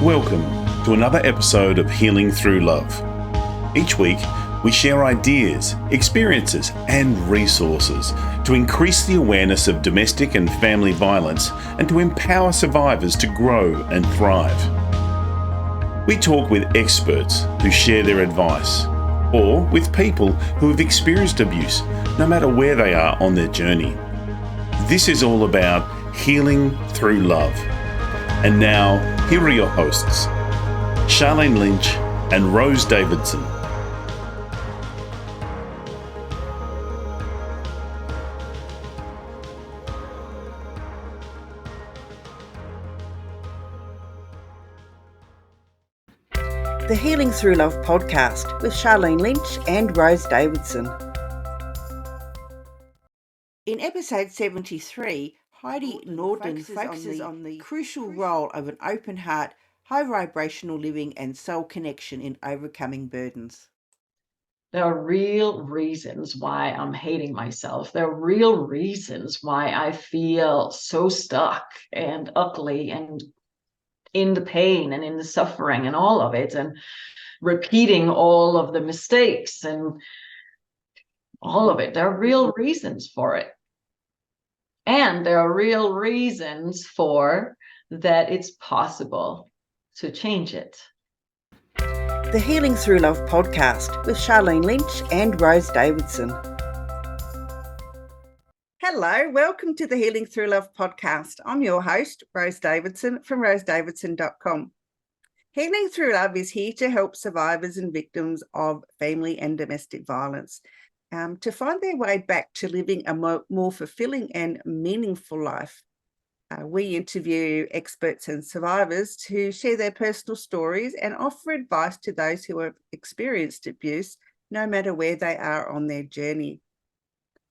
Welcome to another episode of Healing Through Love. Each week, we share ideas, experiences, and resources to increase the awareness of domestic and family violence and to empower survivors to grow and thrive. We talk with experts who share their advice, or with people who have experienced abuse, no matter where they are on their journey. This is all about healing through love. And now, here are your hosts, Charlene Lynch and Rose Davidson. The Healing Through Love podcast with Charlene Lynch and Rose Davidson. In episode 73, Heidi Nordlund focuses on the crucial role of an open heart, high vibrational living and soul connection in overcoming burdens. There are real reasons why I'm hating myself. There are real reasons why I feel so stuck and ugly and in the pain and in the suffering and all of it, and repeating all of the mistakes and all of it. There are real reasons for it. And there are real reasons for that it's possible to change it. The Healing Through Love podcast with Charlene Lynch and Rose Davidson. Hello, welcome to the Healing Through Love podcast. I'm your host, Rose Davidson from rosedavidson.com. Healing Through Love is here to help survivors and victims of family and domestic violence to find their way back to living a more fulfilling and meaningful life. We interview experts and survivors to share their personal stories and offer advice to those who have experienced abuse, no matter where they are on their journey.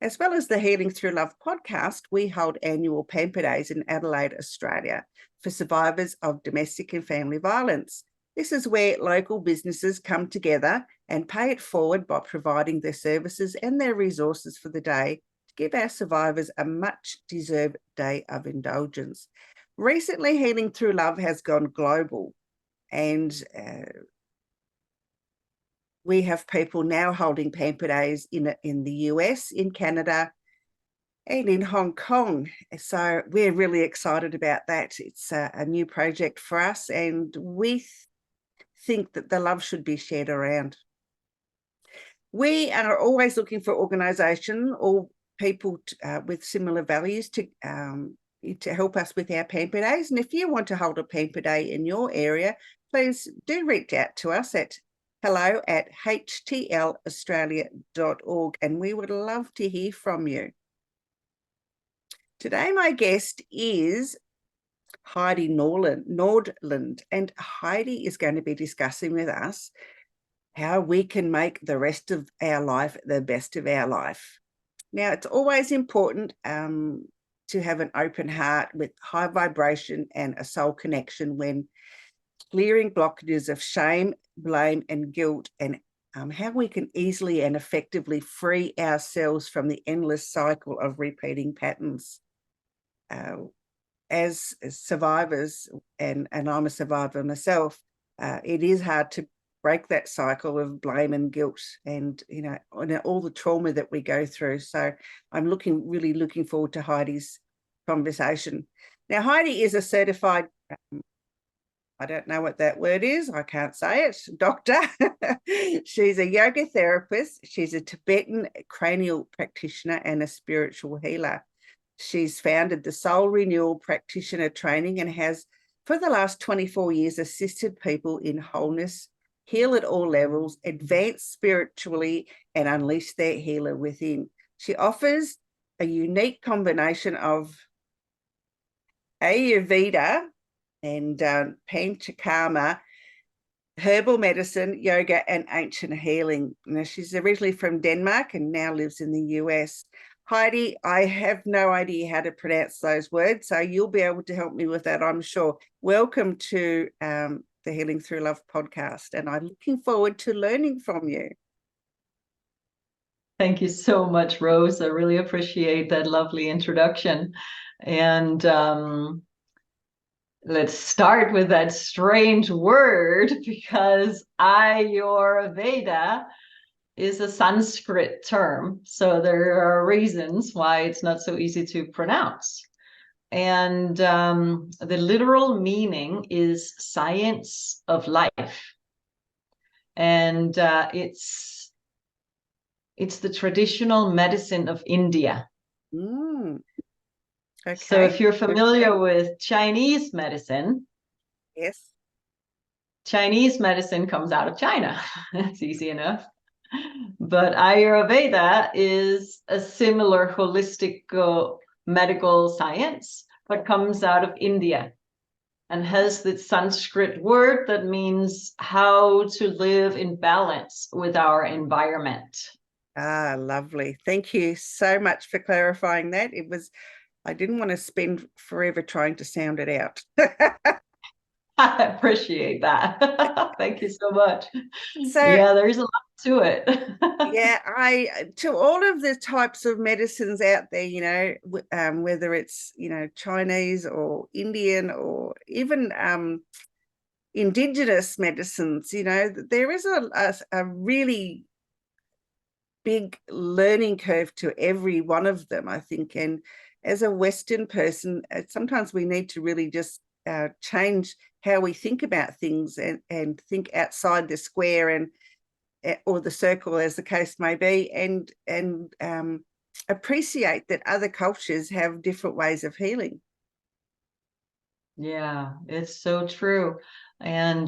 As well as the Healing Through Love podcast, we hold annual Pamper Days in Adelaide, Australia, for survivors of domestic and family violence. This is where local businesses come together and pay it forward by providing their services and their resources for the day to give our survivors a much-deserved day of indulgence. Recently, Healing Through Love has gone global, and we have people now holding Pamper Days in the US, in Canada, and in Hong Kong. So we're really excited about that. It's a new project for us, and we think that the love should be shared around. We are always looking for organisation or people with similar values to help us with our Pamper Days. And if you want to hold a Pamper Day in your area, please do reach out to us at hello@htlaustralia.org, and we would love to hear from you. Today, my guest is Heidi Nordlund, and Heidi is going to be discussing with us how we can make the rest of our life the best of our life. Now, it's always important to have an open heart with high vibration and a soul connection when clearing blockages of shame, blame, and guilt, and how we can easily and effectively free ourselves from the endless cycle of repeating patterns. As survivors, and I'm a survivor myself, it is hard to break that cycle of blame and guilt and, all the trauma that we go through. So I'm really looking forward to Heidi's conversation. Now, Heidi is a certified, I don't know what that word is, I can't say it, doctor. She's a yoga therapist. She's a Tibetan Cranial practitioner and a spiritual healer. She's founded the Soul Renewal practitioner training and has, for the last 24 years, assisted people in wholeness, heal at all levels, advance spiritually, and unleash their healer within. She offers a unique combination of Ayurveda and Panchakarma, herbal medicine, yoga, and ancient healing. Now, she's originally from Denmark and now lives in the US. Heidi, I have no idea how to pronounce those words, so you'll be able to help me with that, I'm sure. Welcome to the Healing Through Love podcast, and I'm looking forward to learning from you. Thank you so much, Rose. I really appreciate that lovely introduction. And let's start with that strange word, because Ayurveda is a Sanskrit term. So there are reasons why it's not so easy to pronounce. And the literal meaning is science of life. And it's the traditional medicine of India. Okay. So if you're familiar with Chinese medicine, yes, Chinese medicine comes out of China. It's easy enough. But Ayurveda is a similar holistic medical science, but comes out of India and has the Sanskrit word that means how to live in balance with our environment. Ah, lovely. Thank you so much for clarifying that. I didn't want to spend forever trying to sound it out. I appreciate that. Thank you so much. So yeah, there's a lot to it. yeah, to all of the types of medicines out there, whether it's, Chinese or Indian or even indigenous medicines, there is a really big learning curve to every one of them, I think. And as a Western person, sometimes we need to really just change how we think about things and think outside the square or the circle, as the case may be, and appreciate that other cultures have different ways of healing. Yeah, it's so true. And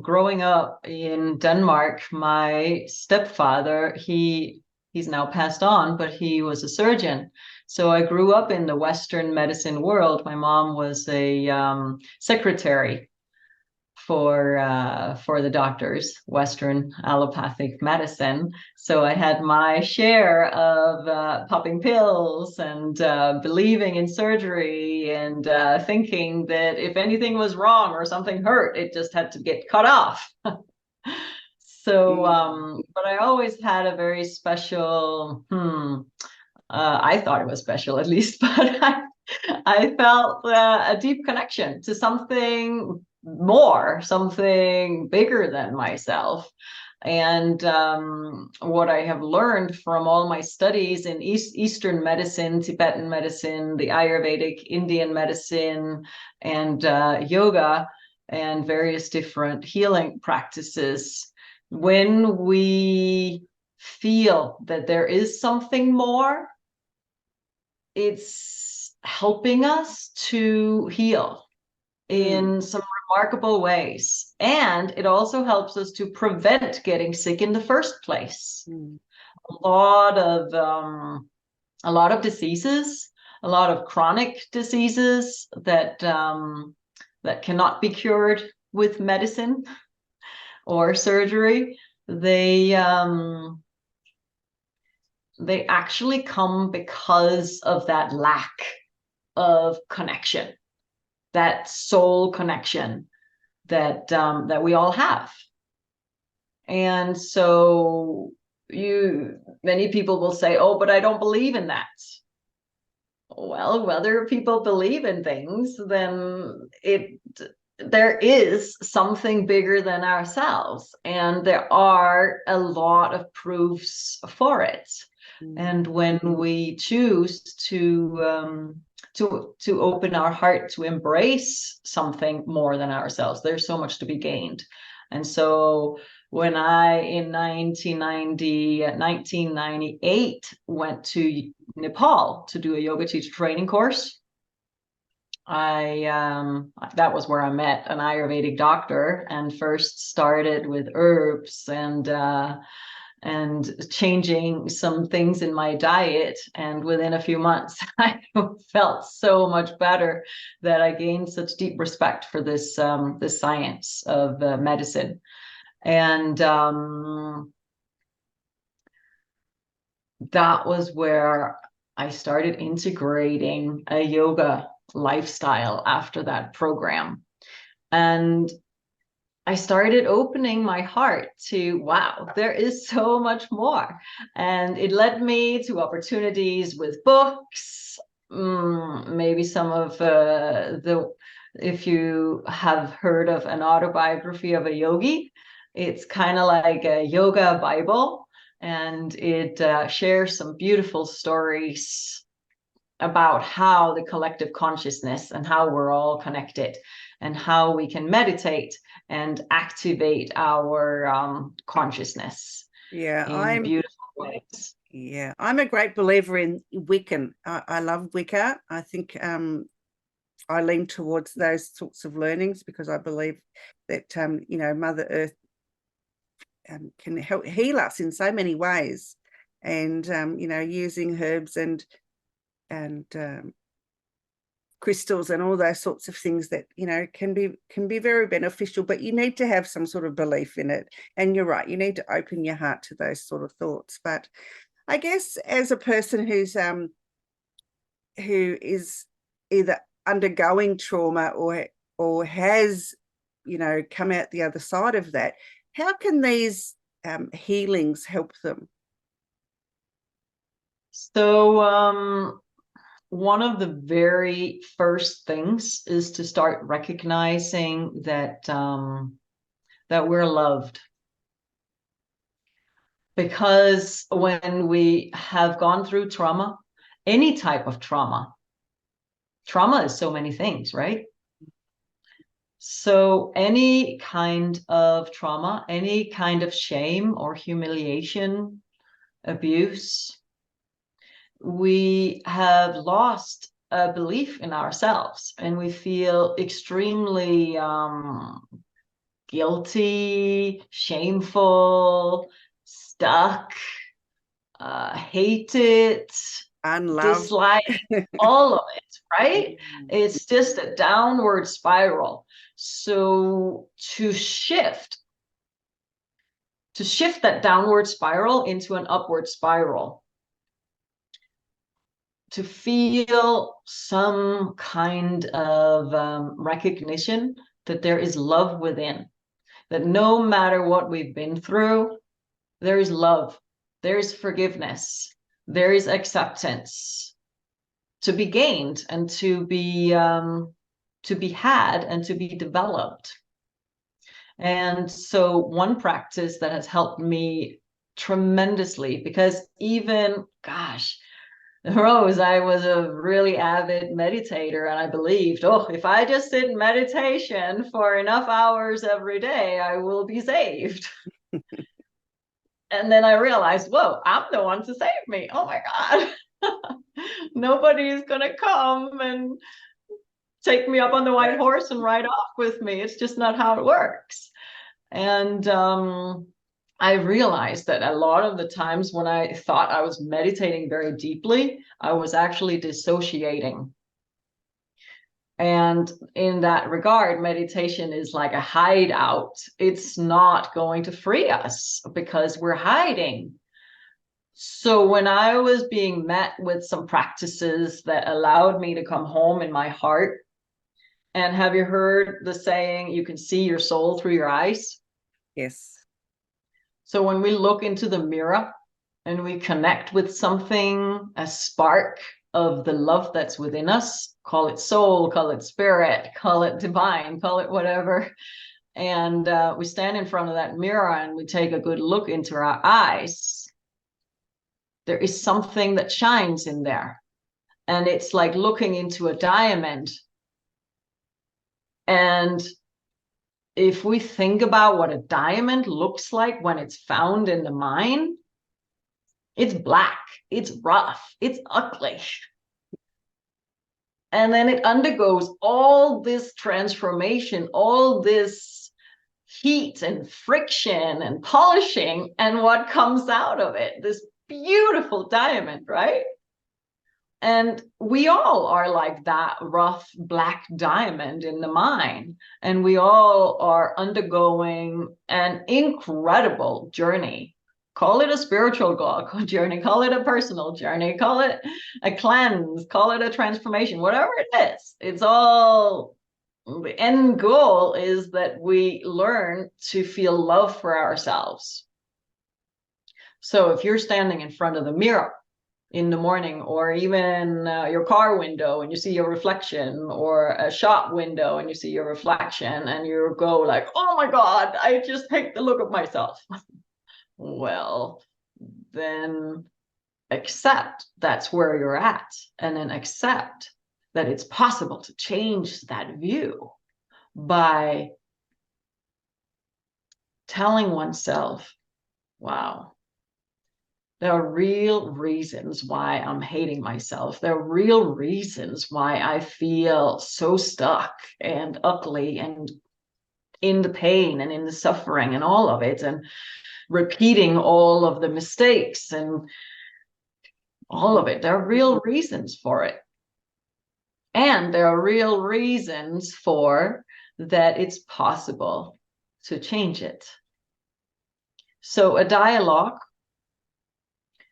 growing up in Denmark, my stepfather, he's now passed on, but he was a surgeon. So I grew up in the Western medicine world. My mom was a secretary for the doctors, Western allopathic medicine. So I had my share of popping pills and believing in surgery and thinking that if anything was wrong or something hurt, it just had to get cut off. So, but I always had a very special, I thought it was special at least, but I felt a deep connection to something more, something bigger than myself. And what I have learned from all my studies in Eastern medicine, Tibetan medicine, the Ayurvedic, Indian medicine, and yoga, and various different healing practices, when we feel that there is something more, it's helping us to heal in some remarkable ways. And it also helps us to prevent getting sick in the first place. A lot of diseases, a lot of chronic diseases that cannot be cured with medicine or surgery, they actually come because of that lack of connection, that soul connection that we all have. And so many people will say, oh, but I don't believe in that. Well, whether people believe in things, then there is something bigger than ourselves, and there are a lot of proofs for it. And when we choose to open our heart to embrace something more than ourselves, there's so much to be gained. And so when I, in 1998, went to Nepal to do a yoga teacher training course, that was where I met an Ayurvedic doctor, and first started with herbs and changing some things in my diet. And within a few months, I felt so much better that I gained such deep respect for this science of medicine. And that was where I started integrating a yoga lifestyle after that program. And I started opening my heart to, wow, there is so much more. And it led me to opportunities with books, maybe some of the If you have heard of an autobiography of a yogi, it's kind of like a yoga Bible, and it shares some beautiful stories about how the collective consciousness and how we're all connected, and how we can meditate and activate our consciousness in beautiful ways. Yeah, I'm a great believer in Wiccan. I love Wicca. I think I lean towards those sorts of learnings because I believe that Mother Earth can help heal us in so many ways, and using herbs and crystals and all those sorts of things that can be very beneficial, but you need to have some sort of belief in it. And you're right, you need to open your heart to those sort of thoughts. But I guess as a person who is either undergoing trauma or has come out the other side of that, how can these healings help them? So one of the very first things is to start recognizing that that we're loved. Because when we have gone through trauma, any type of trauma is so many things, right? So any kind of trauma, any kind of shame or humiliation, abuse, we have lost a belief in ourselves, and we feel extremely guilty, shameful, stuck, hated, Unloved, dislike, all of it, right? It's just a downward spiral. So to shift that downward spiral into an upward spiral, to feel some kind of recognition that there is love within, that no matter what we've been through, there is love, there is forgiveness, there is acceptance to be gained and to be had and to be developed. And so one practice that has helped me tremendously, because even, gosh, Rose, I was a really avid meditator, and I believed, if I just sit in meditation for enough hours every day, I will be saved. And then I realized, whoa, I'm the one to save me. Oh my God. Nobody is going to come and take me up on the white horse and ride off with me. It's just not how it works. And I realized that a lot of the times when I thought I was meditating very deeply, I was actually dissociating. And in that regard, meditation is like a hideout. It's not going to free us because we're hiding. So when I was being met with some practices that allowed me to come home in my heart, and have you heard the saying, you can see your soul through your eyes? Yes. So when we look into the mirror and we connect with something, a spark of the love that's within us, call it soul, call it spirit, call it divine, call it whatever. And we stand in front of that mirror and we take a good look into our eyes. There is something that shines in there. And it's like looking into a diamond. And if we think about what a diamond looks like when it's found in the mine, it's black, it's rough, it's ugly. And then it undergoes all this transformation, all this heat and friction and polishing, and what comes out of it, this beautiful diamond, right? And we all are like that rough black diamond in the mine. And we all are undergoing an incredible journey. Call it a spiritual journey, call it a personal journey, call it a cleanse, call it a transformation, whatever it is. It's all, the end goal is that we learn to feel love for ourselves. So if you're standing in front of the mirror in the morning, or even your car window and you see your reflection, or a shop window and you see your reflection, and you go like, oh my God, I just hate the look of myself. Well, then accept that's where you're at, and then accept that it's possible to change that view by telling oneself, wow, there are real reasons why I'm hating myself. There are real reasons why I feel so stuck and ugly and in the pain and in the suffering and all of it, and repeating all of the mistakes and all of it. There are real reasons for it. And there are real reasons for that it's possible to change it. So a dialogue,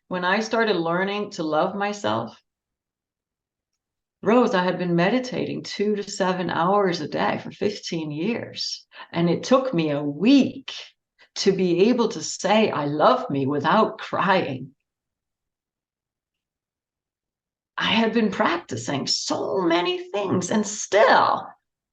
when I started learning to love myself, Rose, I had been meditating 2 to 7 hours a day for 15 years. And it took me a week to be able to say, I love me without crying. I had been practicing so many things, and still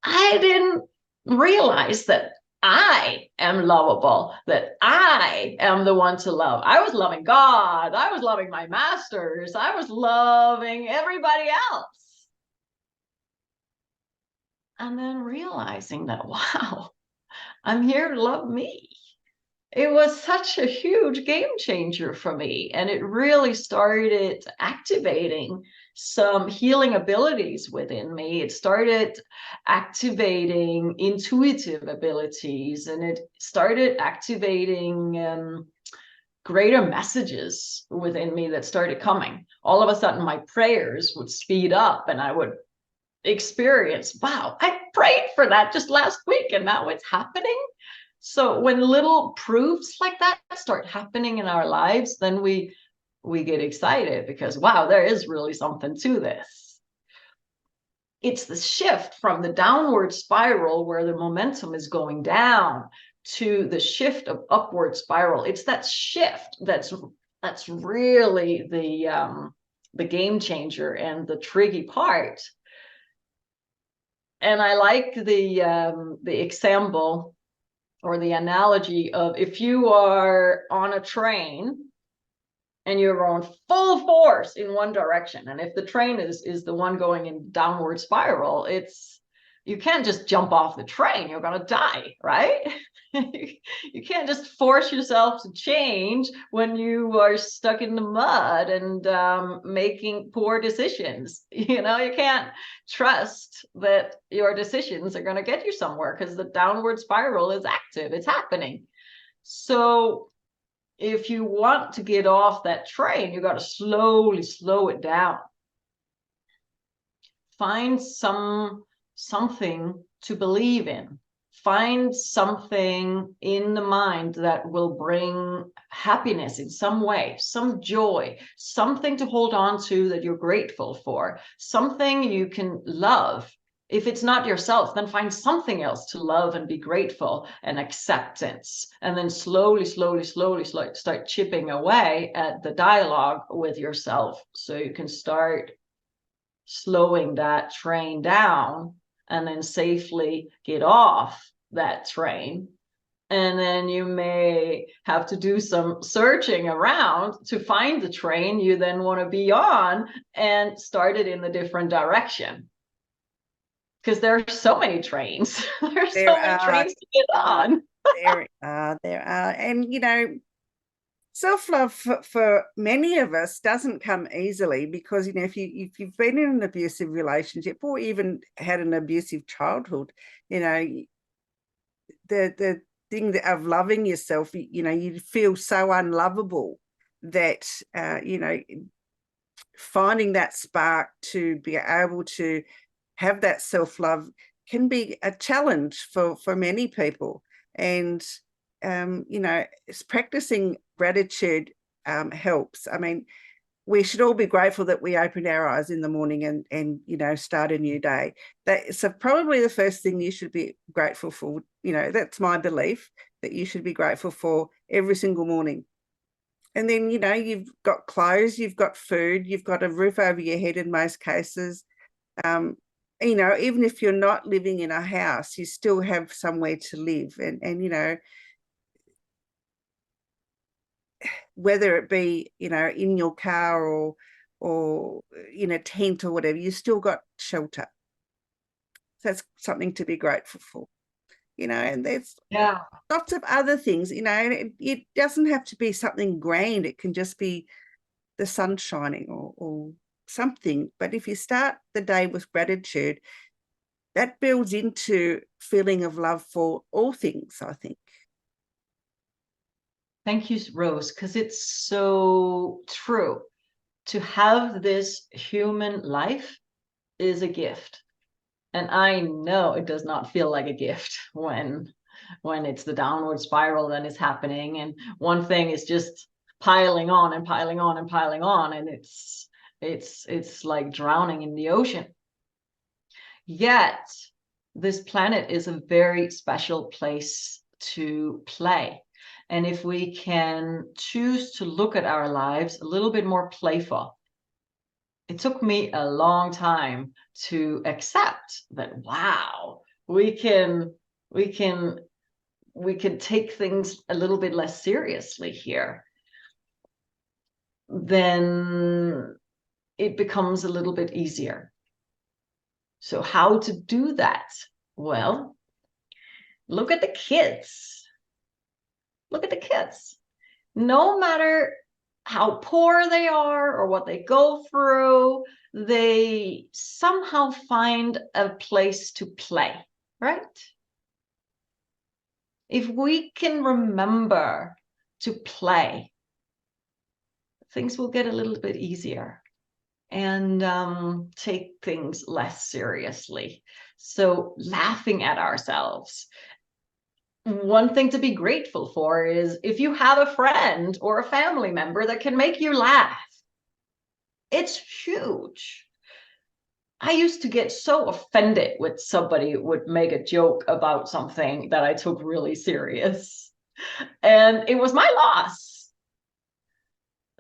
I didn't realize that I am lovable, that I am the one to love. I was loving God. I was loving my masters. I was loving everybody else. And then realizing that, wow, I'm here to love me. It was such a huge game changer for me. And it really started activating some healing abilities within me. It started activating intuitive abilities, and it started activating greater messages within me that started coming. All of a sudden, my prayers would speed up, and I would experience, wow, I prayed for that just last week, and now it's happening. So when little proofs like that start happening in our lives, then we get excited because, wow, there is really something to this. It's the shift from the downward spiral where the momentum is going down to the shift of upward spiral. It's that shift that's really the game changer and the tricky part. And I like the example or the analogy of, if you are on a train and you're going full force in one direction, and if the train is the one going in downward spiral, you can't just jump off the train, you're going to die, right? You can't just force yourself to change when you are stuck in the mud and making poor decisions. You can't trust that your decisions are going to get you somewhere, because the downward spiral is active, it's happening. So if you want to get off that train, you got to slowly slow it down. Find something to believe in. Find something in the mind that will bring happiness in some way, some joy, something to hold on to that you're grateful for, something you can love. If it's not yourself, then find something else to love and be grateful, and acceptance. And then slowly start chipping away at the dialogue with yourself, so you can start slowing that train down and then safely get off that train. And then you may have to do some searching around to find the train you then want to be on, and start it in a different direction. Because there are so many trains. There's so many trains to get on. There are. And, self-love for many of us doesn't come easily, because, if you've been in an abusive relationship or even had an abusive childhood, the thing of loving yourself, you feel so unlovable that, finding that spark to be able to have that self-love can be a challenge for many people. And practicing gratitude helps. I mean, we should all be grateful that we open our eyes in the morning and start a new day. So probably the first thing you should be grateful for, that's my belief, that you should be grateful for every single morning. And then, you've got clothes, you've got food, you've got a roof over your head in most cases. Even if you're not living in a house, you still have somewhere to live. And whether it be, in your car or in a tent or whatever, you still got shelter. So that's something to be grateful for, and there's lots of other things, and it doesn't have to be something grand. It can just be the sun shining or something. But if you start the day with gratitude, that builds into feeling of love for all things, I think. Thank you, Rose, because it's so true. To have this human life is a gift. And I know it does not feel like a gift when it's the downward spiral that is happening, and one thing is just piling on and piling on and piling on, and it's like drowning in the ocean. Yet this planet is a very special place to play. And if we can choose to look at our lives a little bit more playful. It took me a long time to accept that, wow, we can take things a little bit less seriously here. Then it becomes a little bit easier. So how to do that? Well, look at the kids. Look at the kids. No matter how poor they are or what they go through, they somehow find a place to play, right? If we can remember to play, things will get a little bit easier and take things less seriously. So laughing at ourselves. One thing to be grateful for is if you have a friend or a family member that can make you laugh, it's huge. I used to get so offended when somebody would make a joke about something that I took really serious. And it was my loss.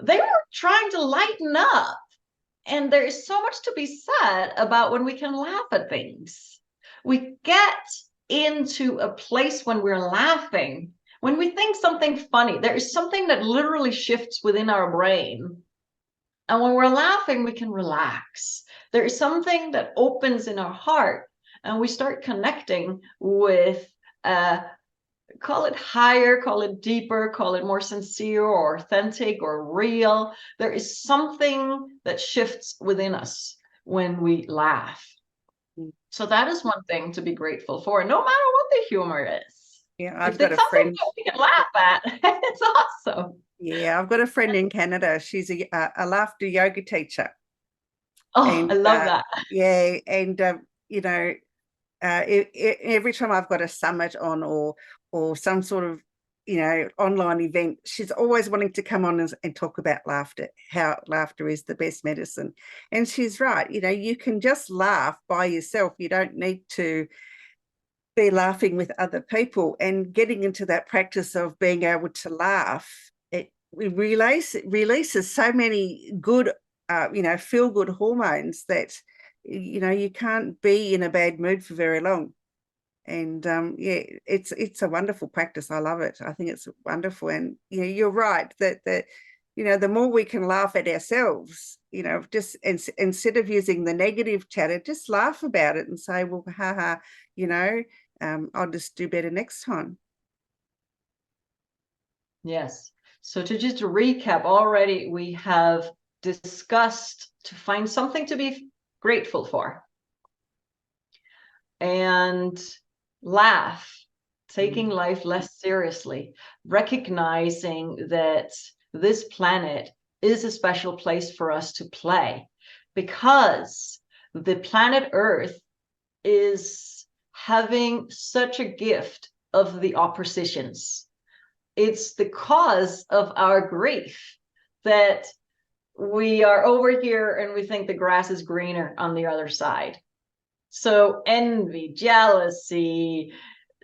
They were trying to lighten up. And there is so much to be said about when we can laugh at things. We get into a place when we're laughing, when we think something funny, there is something that literally shifts within our brain. And when we're laughing, we can relax. There is something that opens in our heart, and we start connecting with, call it higher, call it deeper, call it more sincere or authentic or real. There is something that shifts within us when we laugh. So that is one thing to be grateful for, no matter what the humor is. Yeah, I've got a friend that we can laugh at. It's awesome. Yeah, I've got a friend in Canada. She's a laughter yoga teacher. Oh, I love that. Yeah, and every time I've got a summit on or some sort of online event, she's always wanting to come on and talk about laughter, how laughter is the best medicine. And she's right. You can just laugh by yourself. You don't need to be laughing with other people. And getting into that practice of being able to laugh, it releases so many good feel good hormones that you can't be in a bad mood for very long. And it's a wonderful practice. I love it. I think it's wonderful. And you're right that the more we can laugh at ourselves, just instead of using the negative chatter, just laugh about it and say, well, haha, I'll just do better next time. Yes. So to just recap, already we have discussed to find something to be grateful for, and laugh, taking life less seriously, recognizing that this planet is a special place for us to play, because the planet Earth is having such a gift of the oppositions. It's the cause of our grief that we are over here and we think the grass is greener on the other side. So envy, jealousy,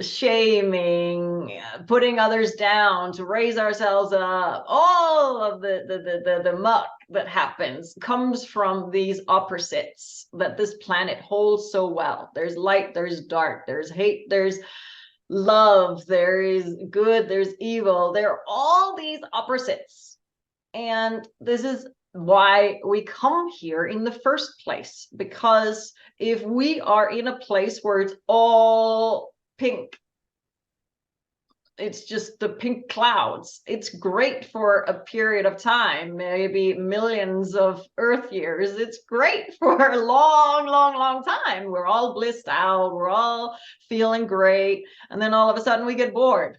shaming, putting others down to raise ourselves up, all of the muck that happens comes from these opposites that this planet holds so well. There's light, there's dark, there's hate, there's love, there is good, there's evil. There are all these opposites. And this is why we come here in the first place, because if we are in a place where it's all pink, it's just the pink clouds, it's great for a period of time, maybe millions of earth years. It's great for a long time. We're all blissed out, we're all feeling great, and then all of a sudden we get bored.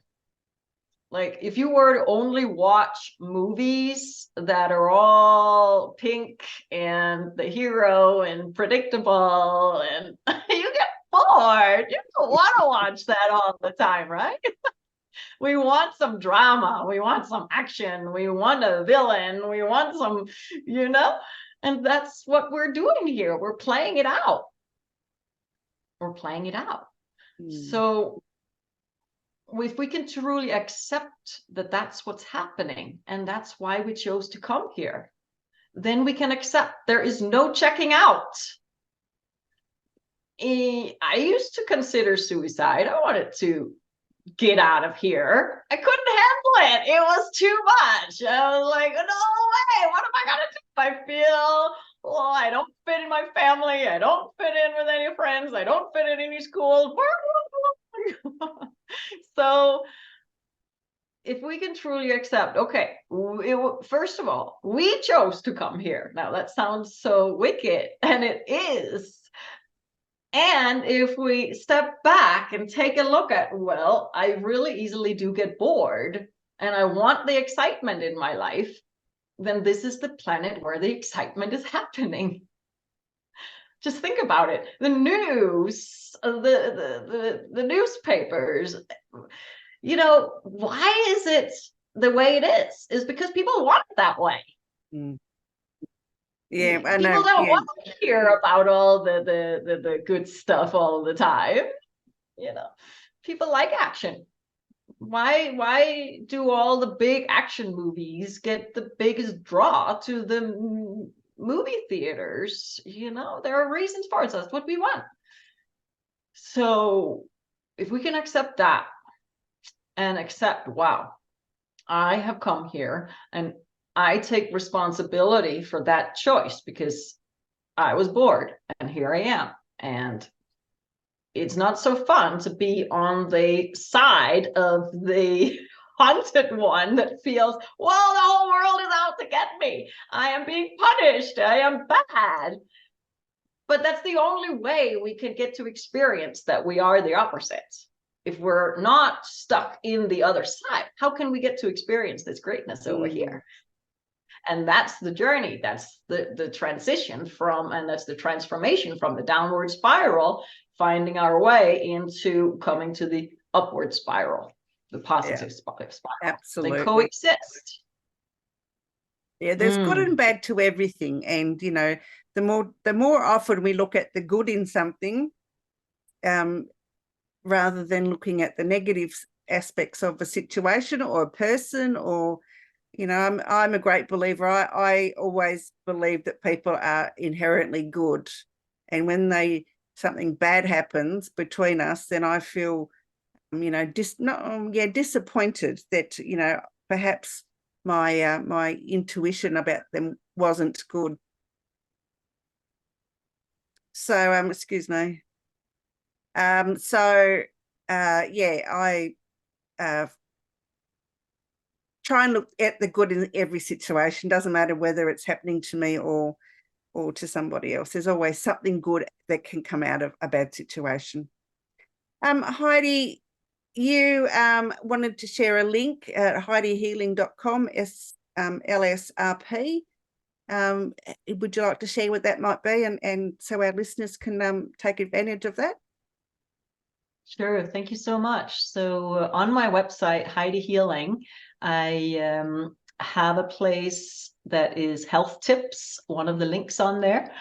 Like, if you were to only watch movies that are all pink and the hero and predictable, and you get bored. You don't want to watch that all the time, right? We want some drama, we want some action, we want a villain, we want some, and that's what we're doing here. We're playing it out. So if we can truly accept that that's what's happening, and that's why we chose to come here, then we can accept there is no checking out. I used to consider suicide. I wanted to get out of here. I couldn't handle it. It was too much. I was like, no way. What am I going to do? I feel, well, I don't fit in my family. I don't fit in with any friends. I don't fit in any schools. So if we can truly accept, okay, first of all, we chose to come here. Now that sounds so wicked, and it is. And if we step back and take a look at, well, I really easily do get bored and I want the excitement in my life, then this is the planet where the excitement is happening. Just think about it. The news, the newspapers, why is it the way it is because people want it that way. Yeah, I know. People don't want to hear about all the good stuff all the time. People like action. Why do all the big action movies get the biggest draw to the movie theaters? There are reasons for it. So that's what we want. So if we can accept that and accept, wow, I have come here and I take responsibility for that choice because I was bored and here I am. And it's not so fun to be on the side of the haunted one that feels, well, the whole world is out to get me. I am being punished. I am bad. But that's the only way we can get to experience that we are the opposites. If we're not stuck in the other side, how can we get to experience this greatness over here? And that's the journey. That's the transition from, and that's the transformation from the downward spiral, finding our way into coming to the upward spiral, the positive spiral. Absolutely. They coexist. Yeah, there's good and bad to everything. And, the more often we look at the good in something, rather than looking at the negative aspects of a situation or a person, or I'm a great believer. I always believe that people are inherently good, and when something bad happens between us, then I feel disappointed that perhaps my intuition about them wasn't good. So excuse me. I try and look at the good in every situation. Doesn't matter whether it's happening to me or to somebody else. There's always something good that can come out of a bad situation. Heidi, you wanted to share a link at HeidiHealing.com, LSRP. Would you like to share what that might be, and so our listeners can take advantage of that? Sure. Thank you so much. So on my website, Heidi Healing, I have a place that is health tips, one of the links on there.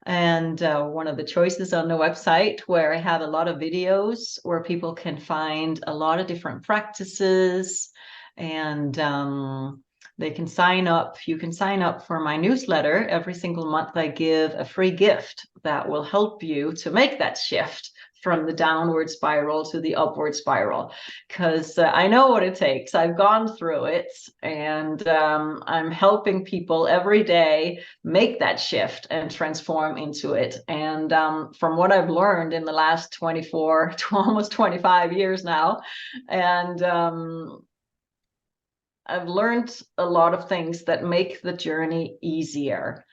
And one of the choices on the website, where I have a lot of videos where people can find a lot of different practices, and they can sign up. You can sign up for my newsletter. Every single month I give a free gift that will help you to make that shift from the downward spiral to the upward spiral, because I know what it takes. I've gone through it, and I'm helping people every day make that shift and transform into it. And from what I've learned in the last 24 to almost 25 years now, and I've learned a lot of things that make the journey easier.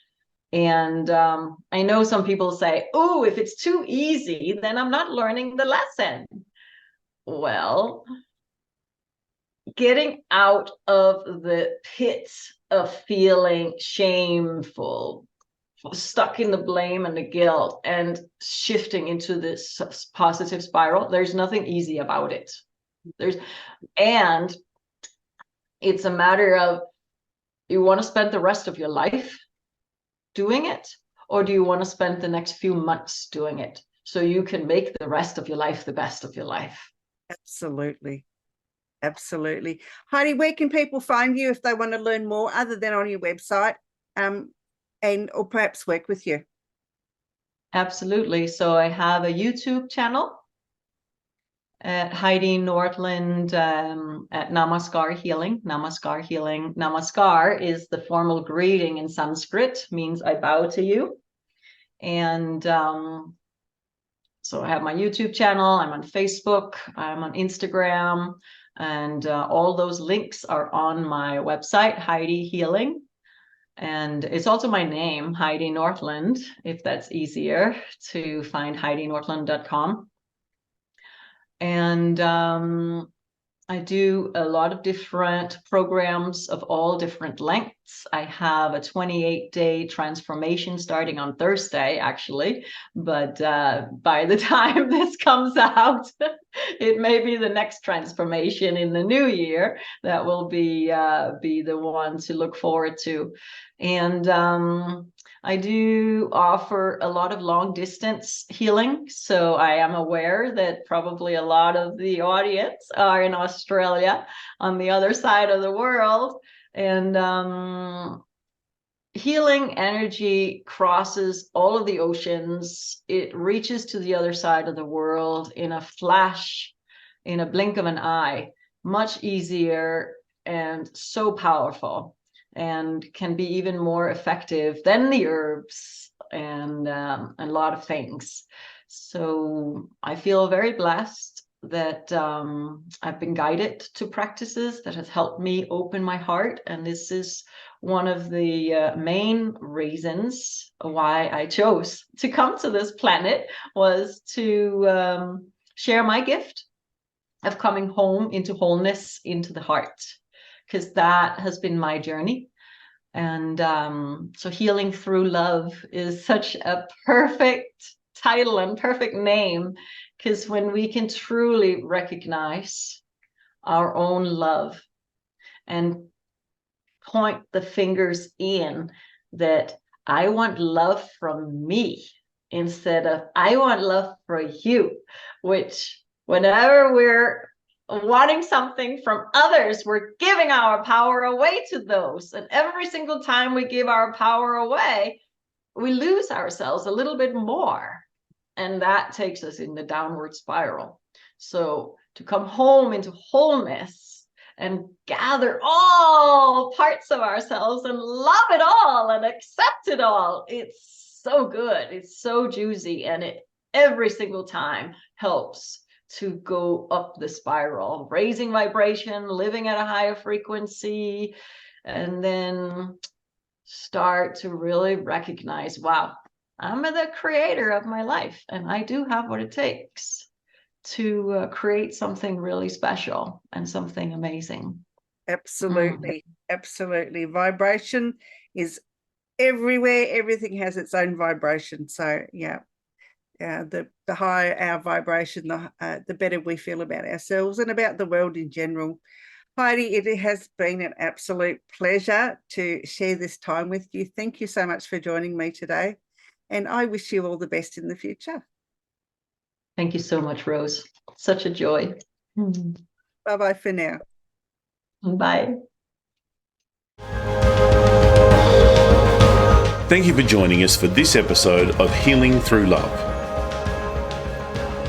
And I know some people say, oh, if it's too easy, then I'm not learning the lesson. Well, getting out of the pit of feeling shameful, stuck in the blame and the guilt, and shifting into this positive spiral, there's nothing easy about it. And it's a matter of, you want to spend the rest of your life doing it, or do you want to spend the next few months doing it so you can make the rest of your life the best of your life? Absolutely. Absolutely. Heidi, where can people find you if they want to learn more other than on your website, and or perhaps work with you? Absolutely. So I have a YouTube channel at Heidi Nordlund, at Namaskar Healing. Namaskar Healing. Namaskar is the formal greeting in Sanskrit, means I bow to you. And so I have my YouTube channel. I'm on Facebook. I'm on Instagram. And all those links are on my website, Heidi Healing. And it's also my name, Heidi Nordlund, if that's easier to find, HeidiNordlund.com. And I do a lot of different programs of all different lengths. I have a 28-day transformation starting on Thursday, actually. But by the time this comes out, it may be the next transformation in the new year that will be the one to look forward to. And I do offer a lot of long distance healing. So I am aware that probably a lot of the audience are in Australia, on the other side of the world. And healing energy crosses all of the oceans. It reaches to the other side of the world in a flash, in a blink of an eye, much easier and so powerful, and can be even more effective than the herbs and a lot of things. So I feel very blessed that I've been guided to practices that has helped me open my heart. And this is one of the main reasons why I chose to come to this planet, was to share my gift of coming home into wholeness, into the heart, because that has been my journey. And so Healing Through Love is such a perfect title and perfect name, because when we can truly recognize our own love and point the fingers in that I want love from me instead of I want love for you, which whenever we're wanting something from others, we're giving our power away to those. And every single time we give our power away, we lose ourselves a little bit more. And that takes us in the downward spiral. So to come home into wholeness and gather all parts of ourselves and love it all and accept it all, it's so good. It's so juicy. And it every single time helps to go up the spiral, raising vibration, living at a higher frequency, and then start to really recognize, wow, I'm the creator of my life, and I do have what it takes to create something really special and something amazing. Absolutely. Absolutely. Vibration is everywhere. Everything has its own vibration. So yeah. The higher our vibration, the better we feel about ourselves and about the world in general. Heidi, it has been an absolute pleasure to share this time with you. Thank you so much for joining me today. And I wish you all the best in the future. Thank you so much, Rose. Such a joy. Bye-bye for now. Bye. Thank you for joining us for this episode of Healing Through Love.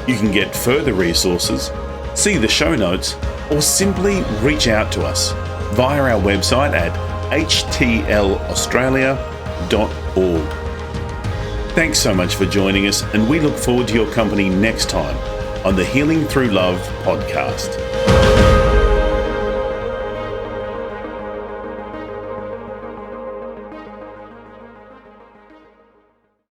You can get further resources, see the show notes, or simply reach out to us via our website at htlaustralia.org. Thanks so much for joining us, and we look forward to your company next time on the Healing Through Love podcast.